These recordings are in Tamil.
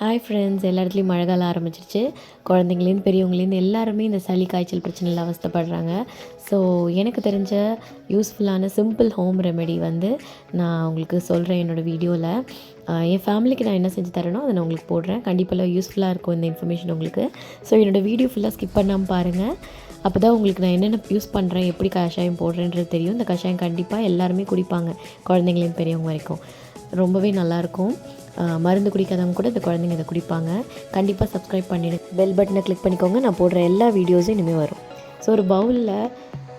ஹாய் ஃப்ரெண்ட்ஸ், எல்லா இடத்துலையும் மழை காலம் ஆரம்பிச்சிருச்சு. குழந்தைங்கலேருந்து பெரியவங்கலேருந்து எல்லாருமே இந்த சளி காய்ச்சல் பிரச்சனையில் அவஸ்தைப்படுறாங்க. ஸோ எனக்கு தெரிஞ்ச யூஸ்ஃபுல்லான சிம்பிள் ஹோம் ரெமெடி வந்து நான் உங்களுக்கு சொல்கிறேன் என்னோடய வீடியோவில். என் ஃபேமிலிக்கு நான் என்ன செஞ்சு தரேனோ அதை நான் உங்களுக்கு போடுறேன். கண்டிப்பாக யூஸ்ஃபுல்லாக இருக்கும் இந்த இன்ஃபர்மேஷன் உங்களுக்கு. ஸோ என்னோடய வீடியோ ஃபுல்லாக ஸ்கிப் பண்ணாமல் பாருங்கள். அப்போ தான் உங்களுக்கு நான் என்னென்ன யூஸ் பண்ணுறேன், எப்படி கஷாயம் போடுறேன்றது தெரியும். இந்த கஷாயம் கண்டிப்பாக எல்லாருமே குடிப்பாங்க, குழந்தைங்கலேருந்து பெரியவங்க வரைக்கும். ரொம்பவே நல்லாயிருக்கும். மருந்து குடிக்காதவங்க கூட இந்த குழந்தைங்க இதை குடிப்பாங்க. கண்டிப்பாக சப்ஸ்கிரைப் பண்ணிவிடுங்க, பெல் பட்டனை கிளிக் பண்ணிக்கோங்க. நான் போடுற எல்லா வீடியோஸும் இனிமேல் வரும். ஸோ ஒரு பவுலில்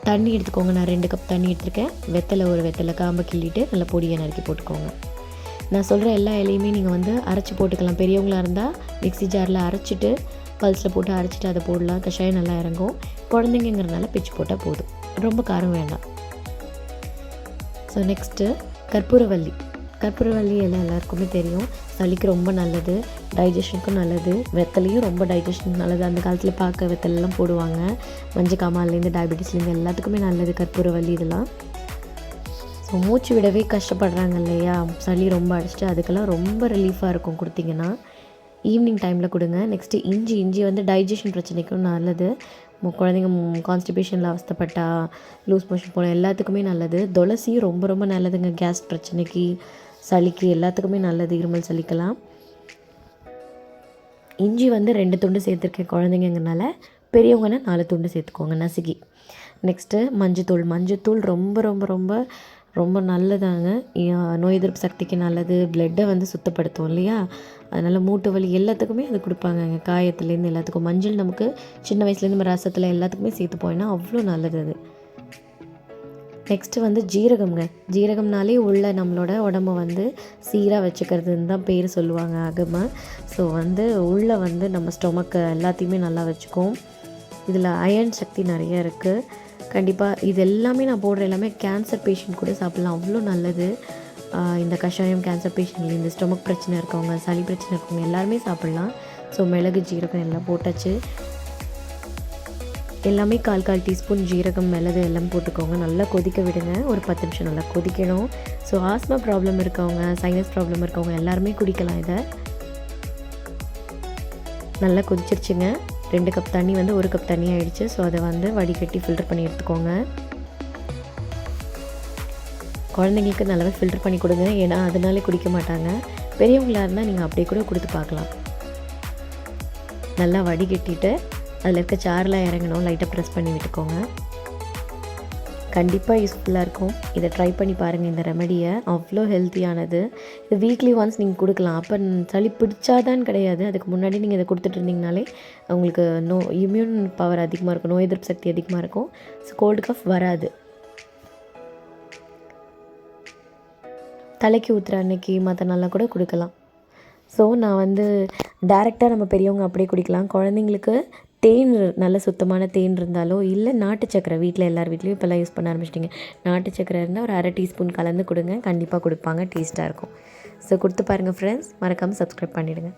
தண்ணி எடுத்துக்கோங்க. நான் 2 கப் தண்ணி எடுத்துருக்கேன். வெத்தலை காம்பை கிள்ளிட்டு நல்லா பொடியை நறுக்கி போட்டுக்கோங்க. நான் சொல்கிற எல்லா இலையுமே நீங்கள் வந்து அரைச்சி போட்டுக்கலாம். பெரியவங்களாக இருந்தால் மிக்ஸி ஜாரில் அரைச்சிட்டு பல்ஸில் போட்டு அரைச்சிட்டு அதை போடலாம். கஷாயம் நல்லா இறங்கும். குழந்தைங்கிறனால பிச்சு போட்டால் போதும், ரொம்ப காரம் வேண்டாம். ஸோ நெக்ஸ்ட்டு கற்பூரவள்ளி எல்லாம் எல்லாருக்குமே தெரியும். சளிக்கு ரொம்ப நல்லது, டைஜஷனுக்கும் நல்லது. வெத்தலையும் ரொம்ப டைஜஷனுக்கு நல்லது. அந்த காலத்தில் பார்க்க வெத்தலைலாம் போடுவாங்க. மஞ்சக்காமாலேருந்து டயபெட்டிஸ்லேருந்து எல்லாத்துக்குமே நல்லது கற்பூரவள்ளி இதெல்லாம். ஸோ மூச்சு விடவே கஷ்டப்படுறாங்க இல்லையா, சளி ரொம்ப அடிச்சிட்டு, அதுக்கெல்லாம் ரொம்ப ரிலீஃபாக இருக்கும் கொடுத்திங்கன்னா. ஈவினிங் டைமில் கொடுங்க. நெக்ஸ்ட்டு இஞ்சி வந்து டைஜஷன் பிரச்சனைக்கும் நல்லது. குழந்தைங்க கான்ஸ்டிபேஷனில் அவஸ்தைப்பட்டா, லூஸ் மோஷன் போன எல்லாத்துக்குமே நல்லது. துளசியும் ரொம்ப ரொம்ப நல்லதுங்க. கேஸ் பிரச்சனைக்கு, சளிக்கு எல்லாத்துக்குமே நல்லது, இருமல் சளிக்கெல்லாம். இஞ்சி வந்து 2 துண்டு சேர்த்துருக்கேன் குழந்தைங்கனால. பெரியவங்கன்னா 4 துண்டு சேர்த்துக்கோங்க நசுக்கி. நெக்ஸ்ட்டு மஞ்சத்தூள் ரொம்ப ரொம்ப ரொம்ப ரொம்ப நல்லதாங்க. நோய் எதிர்ப்பு சக்திக்கு நல்லது. பிளட்டை வந்து சுத்தப்படுத்தும் இல்லையா, அதனால் மூட்டு வலி எல்லாத்துக்குமே அது கொடுப்பாங்கங்க. காயத்துலேருந்து எல்லாத்துக்கும். மஞ்சள் நமக்கு சின்ன வயசுலேருந்து நம்ம ரசத்தில் எல்லாத்துக்குமே சேர்த்து போயின்னா அவ்வளோ நல்லது அது. நெக்ஸ்ட்டு வந்து ஜீரகம்னாலே உள்ள நம்மளோட உடம்பை வந்து சீராக வச்சுக்கிறதுன்னு தான் பேர் சொல்லுவாங்க அகம. ஸோ வந்து உள்ளே வந்து நம்ம ஸ்டொமக்கை எல்லாத்தையுமே நல்லா வச்சுக்கும். இதில் அயர்ன் சக்தி நிறைய இருக்குது. கண்டிப்பாக இது எல்லாமே நான் போடுற எல்லாமே கேன்சர் பேஷண்ட் கூட சாப்பிட்லாம், அவ்வளோ நல்லது. இந்த கஷாயம் கேன்சர் பேஷண்ட், இந்த ஸ்டொமக் பிரச்சனை இருக்கவங்க, சளி பிரச்சனை இருக்கவங்க எல்லாருமே சாப்பிட்லாம். ஸோ மிளகு ஜீரகம் எல்லாம் போட்டாச்சு. எல்லாமே 1/4 டீஸ்பூன் ஜீரகம், மிளகு எல்லாம் போட்டுக்கோங்க. நல்லா கொதிக்க விடுங்க. ஒரு 10 நிமிஷம் நல்லா கொதிக்கணும். ஸோ ஆஸ்மா ப்ராப்ளம் இருக்கவங்க, சைனஸ் ப்ராப்ளம் இருக்கவங்க எல்லாருமே குடிக்கலாம் இதை. நல்லா கொதிச்சிருச்சுங்க. 2 கப் தண்ணி வந்து 1 கப் தண்ணி ஆகிடுச்சு. ஸோ அதை வந்து வடிகட்டி ஃபில்டர் பண்ணி எடுத்துக்கோங்க. குழந்தைங்களுக்கு நல்லாவே ஃபில்டர் பண்ணி கொடுங்க, ஏன்னா அதனாலே குடிக்க மாட்டாங்க. பெரியவங்களாக இருந்தால் நீங்கள் அப்படியே கூட கொடுத்து பார்க்கலாம். நல்லா வடிகட்டிட்டு அதில் இருக்க சாரெலாம் இறங்கணும், லைட்டாக ப்ரெஸ் பண்ணி விட்டுக்கோங்க. கண்டிப்பாக யூஸ்ஃபுல்லாக இருக்கும். இதை ட்ரை பண்ணி பாருங்கள். இந்த ரெமெடியை அவ்வளோ ஹெல்த்தியானது. இது வீக்லி ஒன்ஸ் நீங்கள் கொடுக்கலாம். அப்போ சளி பிடிச்சாதான் கிடையாது, அதுக்கு முன்னாடி நீங்கள் இதை கொடுத்துட்டு இருந்தீங்கனாலே உங்களுக்கு இம்யூன் பவர் அதிகமாக இருக்கும், நோய் எதிர்ப்பு சக்தி அதிகமாக இருக்கும். ஸோ கோல்டு கஃப் வராது. தலைக்கு ஊற்றுற அன்னைக்கு மற்ற நாளாக கூட கொடுக்கலாம். ஸோ நான் வந்து டைரெக்டாக நம்ம பெரியவங்க அப்படியே குடிக்கலாம். குழந்தைங்களுக்கு தேன், நல்ல சுத்தமான தேன் இருந்தாலோ, இல்லை நாட்டு சக்கரை, வீட்டில் எல்லார் வீட்லேயும் இப்போல்லாம் யூஸ் பண்ண ஆரம்பிச்சிட்டிங்க. நாட்டு சக்கரை இருந்தால் ஒரு 1/2 டீஸ்பூன் கலந்து கொடுங்க. கண்டிப்பாக கொடுப்பாங்க, டேஸ்ட்டாக இருக்கும். ஸோ கொடுத்து பாருங்கள் ஃப்ரெண்ட்ஸ். மறக்காமல் சப்ஸ்கிரைப் பண்ணிவிடுங்க.